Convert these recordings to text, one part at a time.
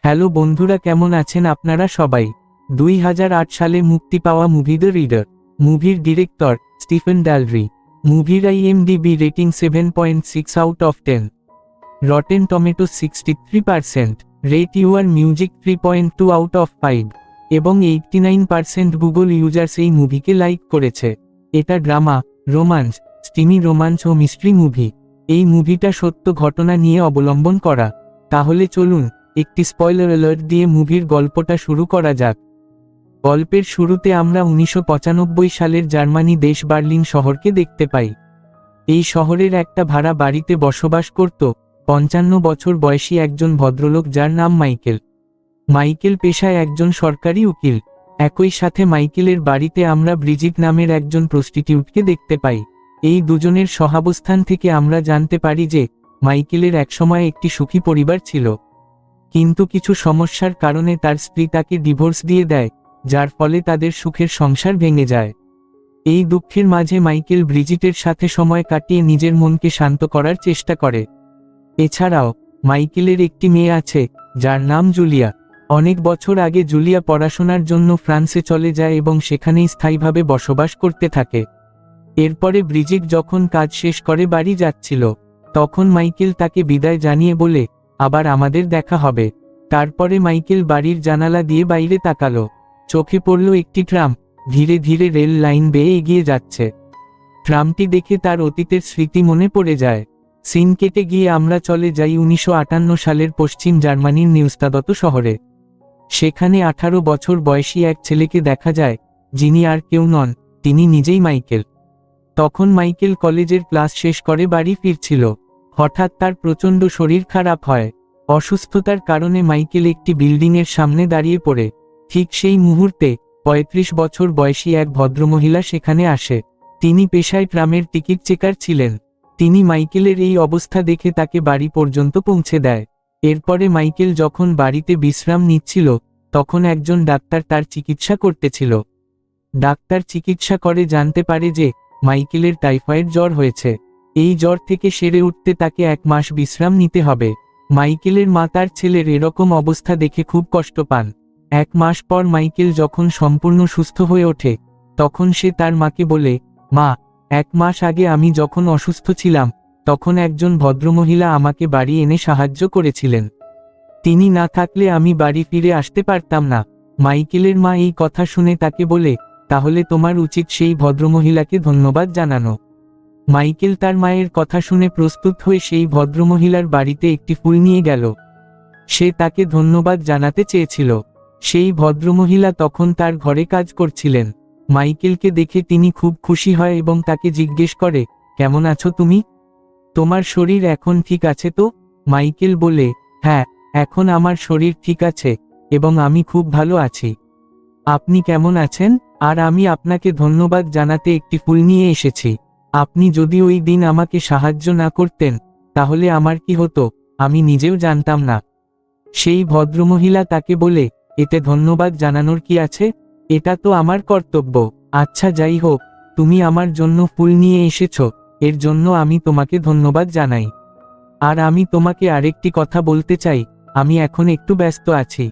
Hello বন্ধুরা, কেমন আছেন আপনারা সবাই? 2008 সালে মুক্তি পাওয়া মুভি দ্য রিডার। মুভির ডিরেক্টর স্টিফেন ডালরি। মুভির IMDb rating 7.6 out of 10। Rotten tomato 63%। Rate your music 3.2 out of 5 এবং 89% গুগল ইউজার্স এই মুভিকে লাইক করেছে। এটা ড্রামা, রোমান্স, স্টিমি রোমান্স ও মিস্ট্রি মুভি। এই মুভিটা সত্য ঘটনা নিয়ে অবলম্বন করা। তাহলে চলুন একটি স্পয়লার অ্যালার্ট দিয়ে মুভির গল্পটা শুরু করা যাক। গল্পের শুরুতে আমরা 1995 সালের জার্মানি দেশ বার্লিন শহরকে দেখতে পাই। এই শহরের একটা ভাড়া বাড়িতে বসবাস করত 55 বছর বয়সী একজন ভদ্রলোক যার নাম মাইকেল। মাইকেল পেশায় একজন সরকারি উকিল। একই সাথে মাইকেলের বাড়িতে আমরা ব্রিজিট নামের একজন প্রস্টিটিউটকে দেখতে পাই। এই দুজনের সহাবস্থান থেকে আমরা জানতে পারি যে মাইকেলের একসময় একটি সুখী পরিবার ছিল, কিন্তু কিছু সমস্যার কারণে তার স্ত্রী তাকে ডিভোর্স দিয়ে দেয়, যার ফলে তাদের সুখের সংসার ভেঙে যায়। এই দুঃখের মাঝে মাইকেল ব্রিজিটের সাথে সময় কাটিয়ে নিজের মনকে শান্ত করার চেষ্টা করে। এছাড়াও মাইকেলের একটি মেয়ে আছে যার নাম জুলিয়া। অনেক বছর আগে জুলিয়া পড়াশোনার জন্য ফ্রান্সে চলে যায় এবং সেখানেই স্থায়ীভাবে বসবাস করতে থাকে। এরপরে ব্রিজিট যখন কাজ শেষ করে বাড়ি যাচ্ছিল, তখন মাইকেল তাকে বিদায় জানিয়ে বলে, আবার আমাদের দেখা হবে। তারপরে মাইকেল বাড়ির জানালা দিয়ে বাইরে তাকালো। চোখে পড়ল একটি ট্রাম ধীরে ধীরে রেল লাইন বেয়ে এগিয়ে যাচ্ছে। ট্রামটি দেখে তার অতীতের স্মৃতি মনে পড়ে যায়। সিন কেটে গিয়ে আমরা চলে যাই 1958 সালের পশ্চিম জার্মানির নিউস্তাদত শহরে। সেখানে 18 বছর বয়সী এক ছেলেকে দেখা যায়, যিনি আর কেউ নন, তিনি নিজেই মাইকেল। তখন মাইকেল কলেজের ক্লাস শেষ করে বাড়ি ফিরছিল। হঠাৎ তার প্রচণ্ড শরীর খারাপ হয়। অসুস্থতার কারণে মাইকেল একটি বিল্ডিংয়ের সামনে দাঁড়িয়ে পড়ে। ঠিক সেই মুহূর্তে 35 বছর বয়সী এক ভদ্রমহিলা সেখানে আসে। তিনি পেশায় ট্রামের টিকিট চেকার ছিলেন। তিনি মাইকেলের এই অবস্থা দেখে তাকে বাড়ি পর্যন্ত পৌঁছে দেয়। এরপরে মাইকেল যখন বাড়িতে বিশ্রাম নিচ্ছিল, তখন একজন ডাক্তার তার চিকিৎসা করতেছিল। ডাক্তার চিকিৎসা করে জানতে পারে যে মাইকেলের টাইফয়েড জ্বর হয়েছে। এই জ্বর থেকে সেরে উঠতে তাকে 1 মাস বিশ্রাম নিতে হবে। মাইকেলের মা তার ছেলের এরকম অবস্থা দেখে খুব কষ্ট পান। 1 মাস পর মাইকেল যখন সম্পূর্ণ সুস্থ হয়ে ওঠে, তখন সে তার মাকে বলে, মা, 1 মাস আগে আমি যখন অসুস্থ ছিলাম, তখন একজন ভদ্রমহিলা আমাকে বাড়ি এনে সাহায্য করেছিলেন। তিনি না থাকলে আমি বাড়ি ফিরে আসতে পারতাম না। মাইকেলের মা এই কথা শুনে তাকে বলে, তাহলে তোমার উচিত সেই ভদ্রমহিলাকে ধন্যবাদ জানানো। মাইকেল তার মায়ের কথা শুনে প্রস্তুত হয়ে সেই ভদ্রমহিলার বাড়িতে একটি ফুল নিয়ে গেল। সে তাকে ধন্যবাদ জানাতে চেয়েছিল। সেই ভদ্রমহিলা তখন তার ঘরে কাজ করছিলেন। মাইকেলকে দেখে তিনি খুব খুশি হয় এবং তাকে জিজ্ঞেস করে, কেমন আছো তুমি? তোমার শরীর এখন ঠিক আছে তো? মাইকেল বলে, হ্যাঁ, এখন আমার শরীর ঠিক আছে এবং আমি খুব ভালো আছি। আপনি কেমন আছেন? আর আমি আপনাকে ধন্যবাদ জানাতে একটি ফুল নিয়ে এসেছি। আপনি যদি ওই দিন আমাকে সাহায্য না করতেন, তাহলে আমার কি হতো আমি নিজেও জানতাম না। সেই ভদ্রমহিলা তাকে বলে, এতে ধন্যবাদ জানানোর কি আছে? এটা তো আমার কর্তব্য। আচ্ছা, যাই হোক, তুমি আমার জন্য ফুল নিয়ে এসেছো, এর জন্য আমি তোমাকে ধন্যবাদ জানাই। আর আমি তোমাকে আরেকটি কথা বলতে চাই, আমি এখন একটু ব্যস্ত আছি।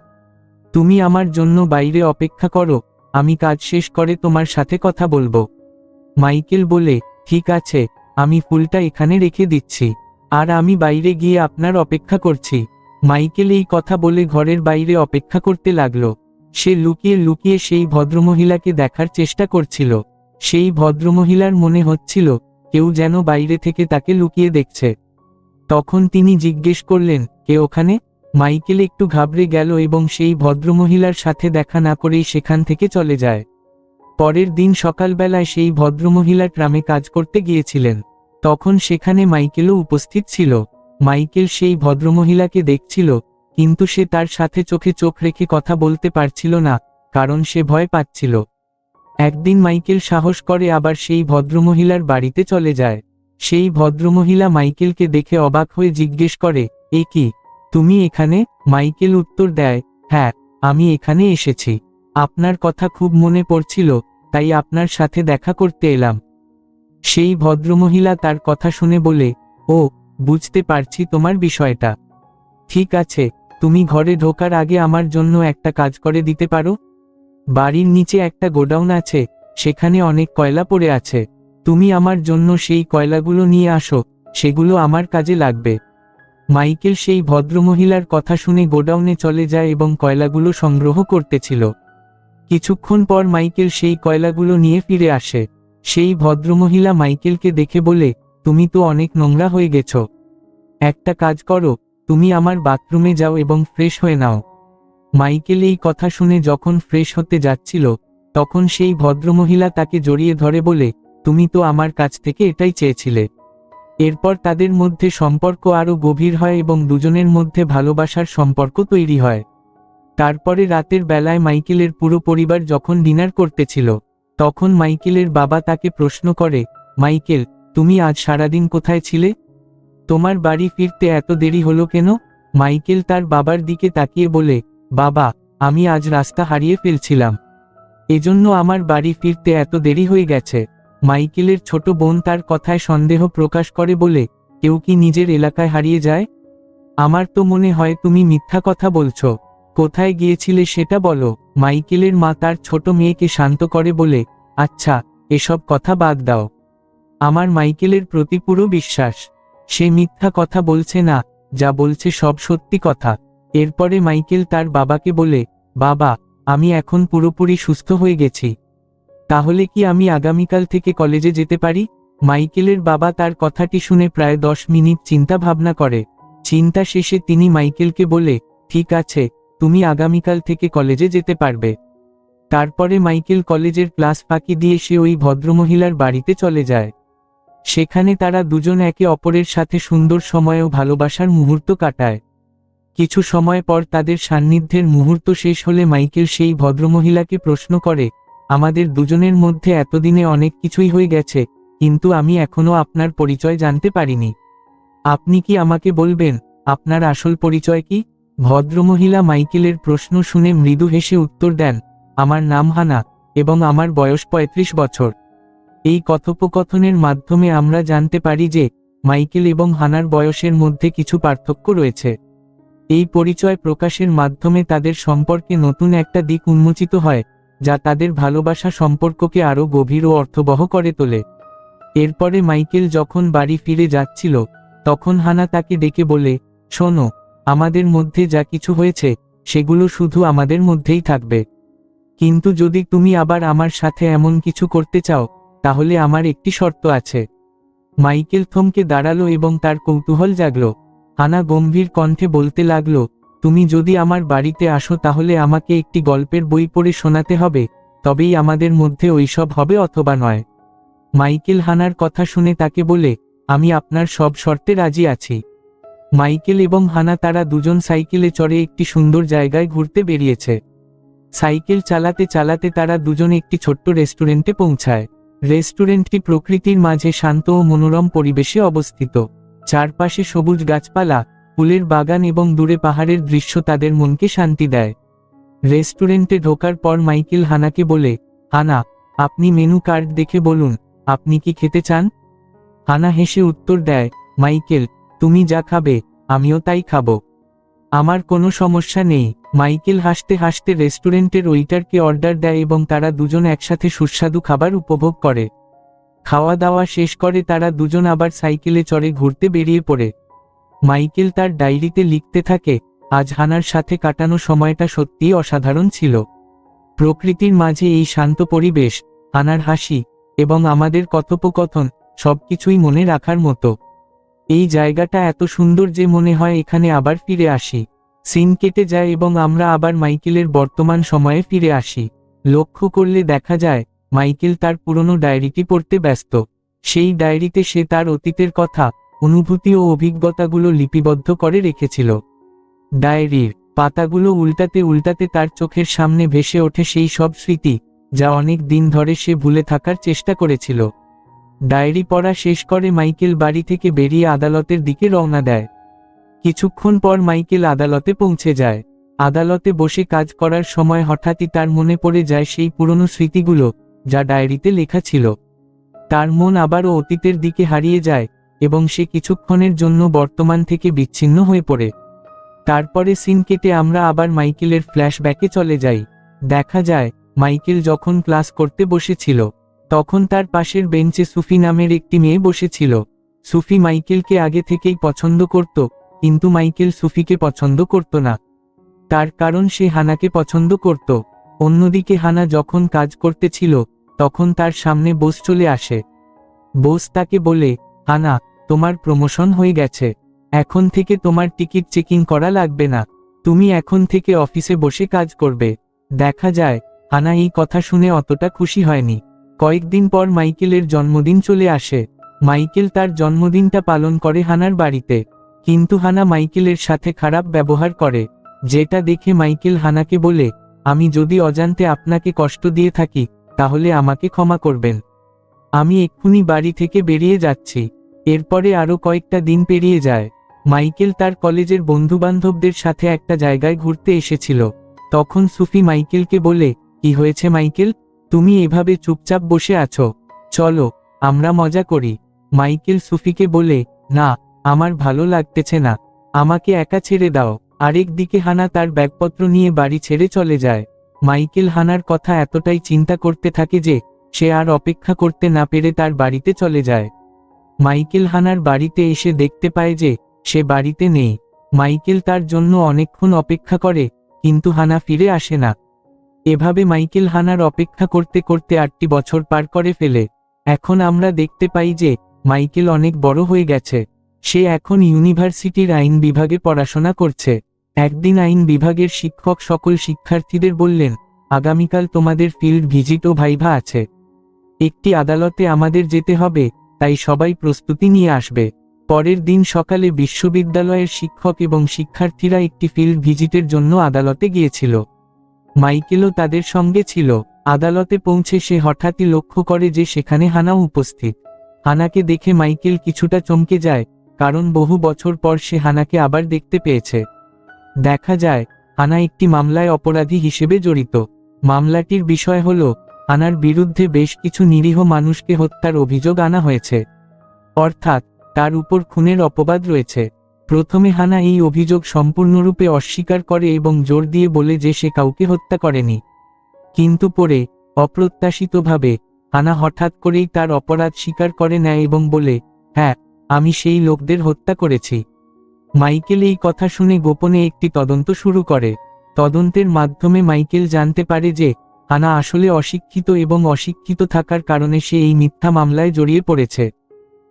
তুমি আমার জন্য বাইরে অপেক্ষা করো, আমি কাজ শেষ করে তোমার সাথে কথা বলবো। মাইকেল বলে, ঠিক আছে, আমি ফুলটা এখানে রেখে দিচ্ছি, আর আমি বাইরে গিয়ে আপনার অপেক্ষা করছি। মাইকেল এই কথা বলে ঘরের বাইরে অপেক্ষা করতে লাগলো। সে লুকিয়ে লুকিয়ে সেই ভদ্রমহিলাকে দেখার চেষ্টা করছিল। সেই ভদ্রমহিলার মনে হচ্ছিল কেউ যেন বাইরে থেকে তাকে লুকিয়ে দেখছে। তখন তিনি জিজ্ঞেস করলেন, কে ওখানে? মাইকেল একটু ঘাবড়ে গেল এবং সেই ভদ্রমহিলার সাথে দেখা না করেই সেখান থেকে চলে যায়। পরের দিন সকালবেলায় সেই ভদ্রমহিলা ট্রামে কাজ করতে গিয়েছিলেন। তখন সেখানে মাইকেলও উপস্থিত ছিল। মাইকেল সেই ভদ্রমহিলাকে দেখছিল, কিন্তু সে তার সাথে চোখে চোখ রেখে কথা বলতে পারছিল না, কারণ সে ভয় পাচ্ছিল। একদিন মাইকেল সাহস করে আবার সেই ভদ্রমহিলার বাড়িতে চলে যায়। সেই ভদ্রমহিলা মাইকেলকে দেখে অবাক হয়ে জিজ্ঞেস করে, এ কি, তুমি এখানে? মাইকেল উত্তর দেয়, হ্যাঁ, আমি এখানে এসেছি। আপনার কথা খুব মনে পড়ছিল, তাই আপনার সাথে দেখা করতে এলাম। সেই ভদ্রমহিলা তার কথা শুনে বলে, ও, বুঝতে পারছি তোমার বিষয়টা। ঠিক আছে, তুমি ঘরে ঢোকার আগে আমার জন্য একটা কাজ করে দিতে পারো? বাড়ির নিচে একটা গোডাউন আছে, সেখানে অনেক কয়লা পড়ে আছে। তুমি আমার জন্য সেই কয়লাগুলো নিয়ে আসো, সেগুলো আমার কাজে লাগবে। মাইকেল সেই ভদ্রমহিলার কথা শুনে গোডাউনে চলে যায় এবং কয়লাগুলো সংগ্রহ করতেছিল। কিছুক্ষণ পর মাইকেল সেই কয়লাগুলো নিয়ে ফিরে আসে। সেই ভদ্রমহিলা মাইকেলকে দেখে বলে, তুমি তো অনেক নোংরা হয়ে গেছ। একটা কাজ করো, তুমি আমার বাথরুমে যাও এবং ফ্রেশ হয়ে নাও। মাইকেল এই কথা শুনে যখন ফ্রেশ হতে যাচ্ছিল, তখন সেই ভদ্রমহিলা তাকে জড়িয়ে ধরে বলে, তুমি তো আমার কাছ থেকে এটাই চেয়েছিলে। এরপর তাদের মধ্যে সম্পর্ক আরও গভীর হয় এবং দুজনের মধ্যে ভালোবাসার সম্পর্ক তৈরি হয়। তারপরে রাতের বেলায় মাইকেলের পুরো পরিবার যখন ডিনার করতেছিল, তখন মাইকেলের বাবা তাকে প্রশ্ন করে, মাইকেল, তুমি আজ সারাদিন কোথায় ছিলে? তোমার বাড়ি ফিরতে এত দেরি হলো কেন? মাইকেল তার বাবার দিকে তাকিয়ে বলে, বাবা, আমি আজ রাস্তা হারিয়ে ফেলছিলাম, এজন্য আমার বাড়ি ফিরতে এত দেরি হয়ে গেছে। মাইকেলের ছোট বোন তার কথায় সন্দেহ প্রকাশ করে বলে, কেউ কি নিজের এলাকায় হারিয়ে যায়? আমার তো মনে হয় তুমি মিথ্যা কথা বলছো। কোথায় গিয়েছিলে সেটা বলো। মাইকেলের মা তার ছোট মেয়েকে শান্ত করে বলে, আচ্ছা, এসব কথা বাদ দাও। আমার মাইকেলের প্রতি পুরো বিশ্বাস। সে মিথ্যা কথা বলছে না, যা বলছে সব সত্যি কথা। এরপরে মাইকেল তার বাবাকে বলে, বাবা, আমি এখন পুরোপুরি সুস্থ হয়ে গেছি। তাহলে কি আমি আগামীকাল থেকে কলেজে যেতে পারি? মাইকেলের বাবা তার কথাটি শুনে প্রায় 10 মিনিট চিন্তা ভাবনা করে। চিন্তা শেষে তিনি মাইকেলকে বলে, ঠিক আছে, তুমি আগামীকাল থেকে কলেজে যেতে পারবে। তারপরে মাইকেল কলেজের ক্লাস ফাঁকি দিয়ে সে ওই ভদ্রমহিলার বাড়িতে চলে যায়। সেখানে তারা দুজন একে অপরের সাথে সুন্দর সময় ও ভালোবাসার মুহূর্ত কাটায়। কিছু সময় পর তাদের সান্নিধ্যের মুহূর্ত শেষ হলে মাইকেল সেই ভদ্রমহিলাকে প্রশ্ন করে, আমাদের দুজনের মধ্যে এতদিনে অনেক কিছুই হয়ে গেছে, কিন্তু আমি এখনো আপনার পরিচয় জানতে পারিনি। আপনি কি আমাকে বলবেন, আপনার আসল পরিচয় কি? ভদ্রমহিলা মাইকেলের প্রশ্ন শুনে মৃদু হেসে উত্তর দেন, আমার নাম হানা, এবং আমার বয়স 35 বছর। এই কথোপকথনের মাধ্যমে আমরা জানতে পারি যে, মাইকেল এবং হানার বয়সের মধ্যে কিছু পার্থক্য রয়েছে। এই পরিচয় প্রকাশের মাধ্যমে তাদের সম্পর্কে নতুন একটা দিক উন্মোচিত হয়, যা তাদের ভালোবাসা সম্পর্ককে আরও গভীর ও অর্থবহ করে তোলে। এরপরে মাইকেল যখন বাড়ি ফিরে যাচ্ছিল, তখন হানা তাকে ডেকে বলে, শোনো, আমাদের মধ্যে যা কিছু হয়েছে, সেগুলো শুধু আমাদের মধ্যেই থাকবে। কিন্তু যদি তুমি আবার আমার সাথে এমন কিছু করতে চাও, তাহলে আমার একটি শর্ত আছে। মাইকেল থমকে দাঁড়ালো এবং তার কৌতূহল জাগল। হানা গম্ভীর কণ্ঠে বলতে লাগল, তুমি যদি আমার বাড়িতে আসো তাহলে আমাকে একটি গল্পের বই পড়ে শোনাতে হবে, তবেই আমাদের মধ্যে ওইসব হবে অথবা নয়। মাইকেল হানার কথা শুনে তাকে বলে, আমি আপনার সব শর্তে রাজি আছি। মাইকেল এবং হানা তারা দুজন সাইকেলে চড়ে একটি সুন্দর জায়গায় ঘুরতে বেরিয়েছে। সাইকেল চালাতে চালাতে তারা দুজন একটি ছোট্ট রেস্টুরেন্টে পৌঁছায়। রেস্টুরেন্টটি প্রকৃতির মাঝে শান্ত ও মনোরম পরিবেশে অবস্থিত। চারপাশে সবুজ গাছপালা, ফুলের বাগান এবং দূরে পাহাড়ের দৃশ্য তাদের মনকে শান্তি দেয়। রেস্টুরেন্টে ঢোকার পর মাইকেল হানাকে বলে, হানা, আপনি মেনু কার্ড দেখে বলুন, আপনি কি খেতে চান? হানা হেসে উত্তর দেয়, মাইকেল, তুমি যা খাবে, আমিও তাই খাবো। আমার কোনো সমস্যা নেই। মাইকেল হাসতে হাসতে রেস্টুরেন্টের ওয়েটারকে অর্ডার দেয় এবং তারা দুজন একসাথে সুস্বাদু খাবার উপভোগ করে। খাওয়া দাওয়া শেষ করে তারা দুজন আবার সাইকেলে চড়ে ঘুরতে বেরিয়ে পড়ে। মাইকেল তার ডায়েরিতে লিখতে থাকে, আজ হানার সাথে কাটানো সময়টা সত্যিই অসাধারণ ছিল। প্রকৃতির মাঝে এই শান্ত পরিবেশ, হানার হাসি, এবং আমাদের কথোপকথন, সবকিছুই মনে রাখার মতো। এই জায়গাটা এত সুন্দর যে মনে হয় এখানে আবার ফিরে আসি। সিন কেটে যায় এবং আমরা আবার মাইকেলের বর্তমান সময়ে ফিরে আসি। লক্ষ্য করলে দেখা যায়, মাইকেল তার পুরনো ডায়েরিটি পড়তে ব্যস্ত। সেই ডায়েরিতে সে তার অতীতের কথা, অনুভূতি ও অভিজ্ঞতাগুলো লিপিবদ্ধ করে রেখেছিল। ডায়েরির পাতাগুলো উল্টাতে উল্টাতে তার চোখের সামনে ভেসে ওঠে সেই সব স্মৃতি, যা অনেক দিন ধরে সে ভুলে থাকার চেষ্টা করেছিল। ডায়েরি পড়া শেষ করে মাইকেল বাড়ি থেকে বেরিয়ে আদালতের দিকে রওনা দেয়। কিছুক্ষণ পর মাইকেল আদালতে পৌঁছে যায়। আদালতে বসে কাজ করার সময় হঠাৎই তার মনে পড়ে যায় সেই পুরনো স্মৃতিগুলো, যা ডায়েরিতে লেখা ছিল। তার মন আবারও অতীতের দিকে হারিয়ে যায়, এবং সে কিছুক্ষণের জন্য বর্তমান থেকে বিচ্ছিন্ন হয়ে পড়ে। তারপরে সিন কেটে আমরা আবার মাইকেলের ফ্ল্যাশব্যাকে চলে যাই। দেখা যায় মাইকেল যখন ক্লাস করতে বসেছিল তখন তার পাশের বেঞ্চে সুফি নামের একটি মেয়ে বসেছিল। সুফি মাইকেলকে আগে থেকেই পছন্দ করত, কিন্তু মাইকেল সুফিকে পছন্দ করত না। তার কারণ সে হানাকে পছন্দ করত। অন্যদিকে হানা যখন কাজ করতেছিল তখন তার সামনে বস চলে আসে। বস তাকে বলে, হানা, তোমার প্রমোশন হয়ে গেছে, এখন থেকে তোমার টিকিট চেকিং করা লাগবে না, তুমি এখন থেকে অফিসে বসে কাজ করবে। দেখা যায় হানা এই কথা শুনে অতটা খুশি হয়নি। কয়েকদিন পর মাইকেলের জন্মদিন চলে আসে। মাইকেল তার জন্মদিনটা পালন করে হানার বাড়িতে, কিন্তু হানা মাইকেলের সাথে খারাপ ব্যবহার করে, যেটা দেখে মাইকেল হানাকে বলে, আমি যদি অজান্তে আপনাকে কষ্ট দিয়ে থাকি তাহলে আমাকে ক্ষমা করবেন, আমি এক্ষুনি বাড়ি থেকে বেরিয়ে যাচ্ছি। এরপরে আরও কয়েকটা দিন পেরিয়ে যায়। মাইকেল তার কলেজের বন্ধুবান্ধবদের সাথে একটা জায়গায় ঘুরতে এসেছিল। তখন সুফি মাইকেলকে বলে, কি হয়েছে মাইকেল, তুমি এভাবে চুপচাপ বসে আছো, চলো আমরা মজা করি। মাইকেল সুফিকে বলে, না, আমার ভালো লাগতেছে না, আমাকে একা ছেড়ে দাও। আরেকদিকে হানা তার ব্যাগপত্র নিয়ে বাড়ি ছেড়ে চলে যায়। মাইকেল হানার কথা এতটাই চিন্তা করতে থাকে যে সে আর অপেক্ষা করতে না পেরে তার বাড়িতে চলে যায়। মাইকেল হানার বাড়িতে এসে দেখতে পায় যে সে বাড়িতে নেই। মাইকেল তার জন্য অনেকক্ষণ অপেক্ষা করে, কিন্তু হানা ফিরে আসে না। এভাবে মাইকেল হানার অপেক্ষা করতে করতে 8টি বছর পার করে ফেলে। এখন আমরা দেখতে পাই যে মাইকেল অনেক বড় হয়ে গেছে। সে এখন ইউনিভার্সিটির আইন বিভাগে পড়াশোনা করছে। একদিন আইন বিভাগের শিক্ষক সকল শিক্ষার্থীদের বললেন, আগামীকাল তোমাদের ফিল্ড ভিজিট ও ভাইভা আছে, একটি আদালতে আমাদের যেতে হবে, তাই সবাই প্রস্তুতি নিয়ে আসবে। পরের দিন সকালে বিশ্ববিদ্যালয়ের শিক্ষক এবং শিক্ষার্থীরা একটি ফিল্ড ভিজিটের জন্য আদালতে গিয়েছিল। মাইকেলও তাদের সঙ্গে ছিল। আদালতে পৌঁছে সে হঠাৎই লক্ষ্য করে যে সেখানে হানাও উপস্থিত। হানাকে দেখে মাইকেল কিছুটা চমকে যায়, কারণ বহু বছর পর সে হানাকে আবার দেখতে পেয়েছে। দেখা যায় হানা একটি মামলায় অপরাধী হিসেবে জড়িত। মামলাটির বিষয় হল হানার বিরুদ্ধে বেশ কিছু নিরীহ মানুষকে হত্যার অভিযোগ আনা হয়েছে, অর্থাৎ তার উপর খুনের অপবাদ রয়েছে। প্রথমে হানা এই অভিযোগ সম্পূর্ণরূপে অস্বীকার করে এবং জোর দিয়ে বলে যে সে কাউকে হত্যা করেনি। কিন্তু পরে অপ্রত্যাশিতভাবে হানা হঠাৎ করেই তার অপরাধ স্বীকার করে নেয় এবং বলে, হ্যাঁ, আমি সেই লোকদের হত্যা করেছি। মাইকেল এই কথা শুনে গোপনে একটি তদন্ত শুরু করে। তদন্তের মাধ্যমে মাইকেল জানতে পারে যে হানা আসলে অশিক্ষিত এবং অশিক্ষিত থাকার কারণে সে এই মিথ্যা মামলায় জড়িয়ে পড়েছে।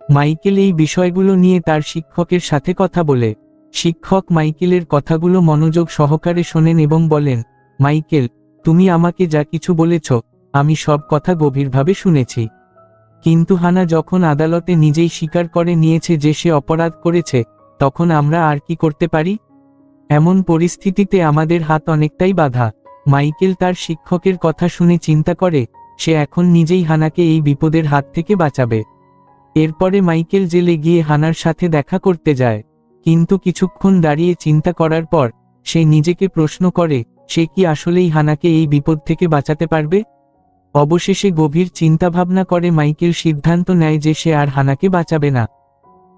মাইকেল এই বিষয়গুলো নিয়ে তার শিক্ষকের সাথে কথা বলে। শিক্ষক মাইকেলের কথাগুলো মনোযোগ সহকারে শোনেন এবং বলেন, মাইকেল, তুমি আমাকে যা কিছু বলেছ আমি সব কথা গভীরভাবে শুনেছি, কিন্তু হানা যখন আদালতে নিজেই স্বীকার করে নিয়েছে যে সে অপরাধ করেছে, তখন আমরা আর কি করতে পারি? এমন পরিস্থিতিতে আমাদের হাত অনেকটাই বাঁধা। মাইকেল তার শিক্ষকের কথা শুনে চিন্তা করে সে এখন নিজেই হানাকে এই বিপদের হাত থেকে বাঁচাবে। এরপরে মাইকেল জেলে গিয়ে হানার সাথে দেখা করতে যায়, কিন্তু কিছুক্ষণ দাঁড়িয়ে চিন্তা করার পর সে নিজেকে প্রশ্ন করে সে কি আসলেই হানাকে এই বিপদ থেকে বাঁচাতে পারবে। অবশেষে গভীর চিন্তাভাবনা করে মাইকেল সিদ্ধান্ত নেয় যে সে আর হানাকে বাঁচাবে না।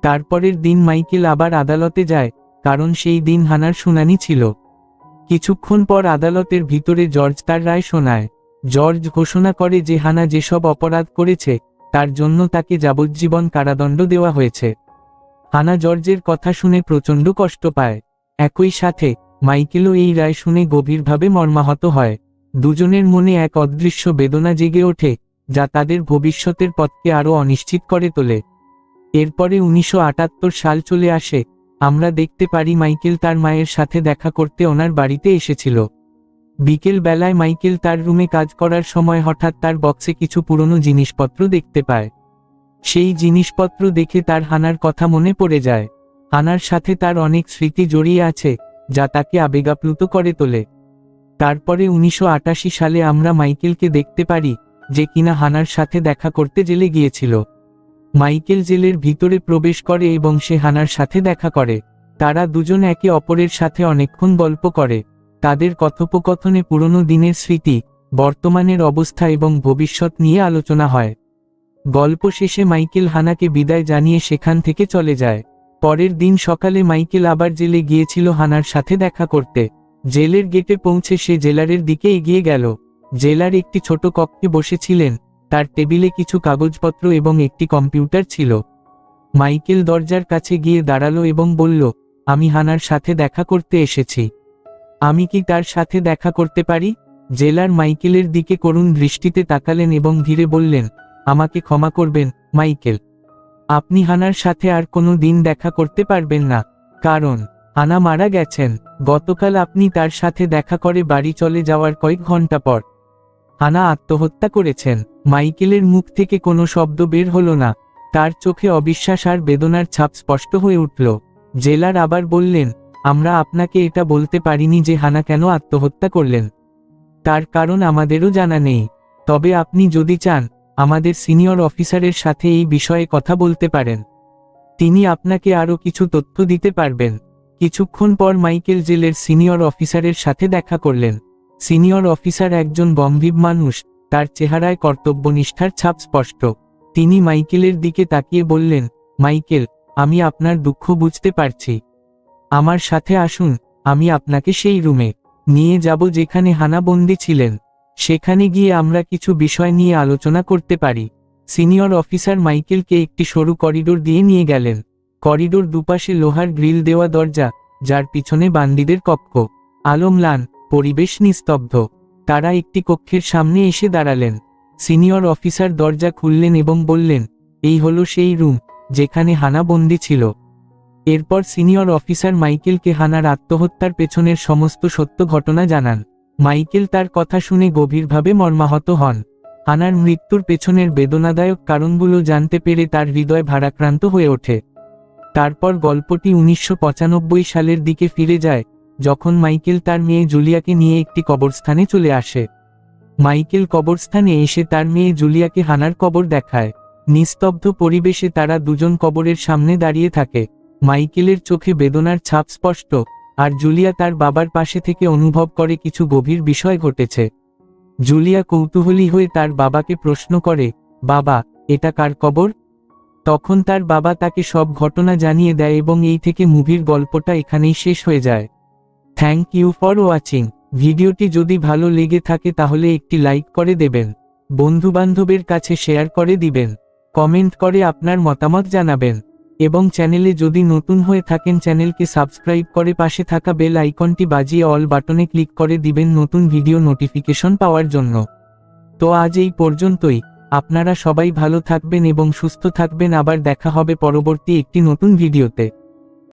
তারপরের দিন মাইকেল আবার আদালতে যায়, কারণ সেই দিন হানার শুনানি ছিল। কিছুক্ষণ পর আদালতের ভিতরে জর্জ তার রায় শোনায়। জর্জ ঘোষণা করে যে হানা যেসব অপরাধ করেছে তার জন্য তাকে যাবজ্জীবন কারাদণ্ড দেওয়া হয়েছে। হানা জর্জের কথা শুনে প্রচণ্ড কষ্ট পায়। একই সাথে মাইকেলও এই রায় শুনে গভীরভাবে মর্মাহত হয়। দুজনের মনে এক অদৃশ্য বেদনা জেগে ওঠে, যা তাদের ভবিষ্যতের পথকে আরও অনিশ্চিত করে তোলে। এরপরে 1978 সাল চলে আসে। আমরা দেখতে পারি মাইকেল তার মায়ের সাথে দেখা করতে ওনার বাড়িতে এসেছিল। বিকেল বেলায় মাইকেল তার রুমে কাজ করার সময় হঠাৎ তার বক্সে কিছু পুরনো জিনিসপত্র দেখতে পায়। সেই জিনিসপত্র দেখে তার হানার কথা মনে পড়ে যায়। হানার সাথে তার অনেক স্মৃতি জড়িয়ে আছে, যা তাকে আবেগাপ্লুত করে তোলে। তারপরে 1988 সালে আমরা মাইকেলকে দেখতে পারি, যে কিনা হানার সাথে দেখা করতে জেলে গিয়েছিল। মাইকেল জেলের ভিতরে প্রবেশ করে এবং সে হানার সাথে দেখা করে। তারা দুজন একে অপরের সাথে অনেকক্ষণ গল্প করে। তাদের কথোপকথনে পুরনো দিনের স্মৃতি, বর্তমানের অবস্থা এবং ভবিষ্যৎ নিয়ে আলোচনা হয়। গল্প শেষে মাইকেল হানাকে বিদায় জানিয়ে সেখান থেকে চলে যায়। পরের দিন সকালে মাইকেল আবার জেলে গিয়েছিল হানার সাথে দেখা করতে। জেলের গেটে পৌঁছে সে জেলারের দিকে এগিয়ে গেল। জেলার একটি ছোট কক্ষে বসেছিলেন, তার টেবিলে কিছু কাগজপত্র এবং একটি কম্পিউটার ছিল। মাইকেল দরজার কাছে গিয়ে দাঁড়ালো এবং বলল, আমি হানার সাথে দেখা করতে এসেছি। আমি কি তার সাথে দেখা করতে পারি? জেলার মাইকেলের দিকে করুণ দৃষ্টিতে তাকালেন এবং ধীরে বললেন, আমাকে ক্ষমা করবেন, মাইকেল। আপনি হানার সাথে আর কোনো দিন দেখা করতে পারবেন না, কারণ হানা মারা গেছেন। গতকাল আপনি তার সাথে দেখা করে বাড়ি চলে যাওয়ার কয়েক ঘন্টা পর হানা আত্মহত্যা করেছেন। মাইকেলের মুখ থেকে কোনো শব্দ বের হলো না, তার চোখে অবিশ্বাস আর বেদনার ছাপ স্পষ্ট হয়ে উঠল। জেলার আবার বললেন, আমরা আপনাকে এটা বলতে পারিনি যে হানা কেন আত্মহত্যা করলেন। তার কারণ আমাদেরও জানা নেই। তবে আপনি যদি চান, আমাদের সিনিয়র অফিসারের সাথে এই বিষয়ে কথা বলতে পারেন। তিনি আপনাকে আরও কিছু তথ্য দিতে পারবেন। কিছুক্ষণ পর মাইকেল জেলের সিনিয়র অফিসারের সাথে দেখা করলেন। সিনিয়র অফিসার একজন গম্ভীর মানুষ, তার চেহারায় কর্তব্যনিষ্ঠার ছাপ স্পষ্ট। তিনি মাইকেলের দিকে তাকিয়ে বললেন, মাইকেল, আমি আপনার দুঃখ বুঝতে পারছি। আমার সাথে আসুন, আমি আপনাকে সেই রুমে নিয়ে যাব যেখানে হানা বন্দী ছিলেন। সেখানে গিয়ে আমরা কিছু বিষয় নিয়ে আলোচনা করতে পারি। সিনিয়র অফিসার মাইকেলকে একটি সরু করিডোর দিয়ে নিয়ে গেলেন। করিডোর দুপাশে লোহার গ্রিল দেওয়া দরজা, যার পিছনে বান্দিদের কক্ষ। আলো ম্লান, পরিবেশ নিস্তব্ধ। তারা একটি কক্ষের সামনে এসে দাঁড়ালেন। সিনিয়র অফিসার দরজা খুললেন এবং বললেন, এই হলো সেই রুম যেখানে হানা বন্দী ছিল। এরপর সিনিয়র অফিসার মাইকেলকে হানার আত্মহত্যার পেছনের সমস্ত সত্য ঘটনা জানান। মাইকেল তার কথা শুনে গভীরভাবে মর্মাহত হন। হানার মৃত্যুর পেছনের বেদনাদায়ক কারণগুলো জানতে পেরে তার হৃদয় ভারাক্রান্ত হয়ে ওঠে। তারপর গল্পটি 1995 সালের দিকে ফিরে যায়, যখন মাইকেল তার মেয়ে জুলিয়াকে নিয়ে একটি কবরস্থানে চলে আসে। মাইকেল কবরস্থানে এসে তার মেয়ে জুলিয়াকে হানার কবর দেখায়। নিস্তব্ধ পরিবেশে তারা দুজন কবরের সামনে দাঁড়িয়ে থাকে। মাইকেলের চোখে বেদনার ছাপ স্পষ্ট, আর জুলিয়া তার বাবার পাশে থেকে অনুভব করে কিছু গভীর বিষয় ঘটেছে। জুলিয়া কৌতূহলী হয়ে তার বাবাকে প্রশ্ন করে, বাবা, এটা কার কবর? তখন তার বাবা তাকে সব ঘটনা জানিয়ে দেয় এবং এই থেকে মুভির গল্পটা এখানেই শেষ হয়ে যায়। Thank you for watching. ভিডিওটি যদি ভালো লেগে থাকে তাহলে একটি লাইক করে দেবেন, বন্ধুবান্ধবের কাছে শেয়ার করে দিবেন, কমেন্ট করে আপনার মতামত জানাবেন এবং চ্যানেলে যদি নতুন হয়ে থাকেন চ্যানেলকে সাবস্ক্রাইব করে পাশে থাকা বেল আইকনটি বাজিয়ে অল বাটনে ক্লিক করে দিবেন নতুন ভিডিও নোটিফিকেশন পাওয়ার জন্য। তো আজ এই পর্যন্তই। আপনারা সবাই ভালো থাকবেন এবং সুস্থ থাকবেন। আবার দেখা হবে পরবর্তী একটি নতুন ভিডিওতে।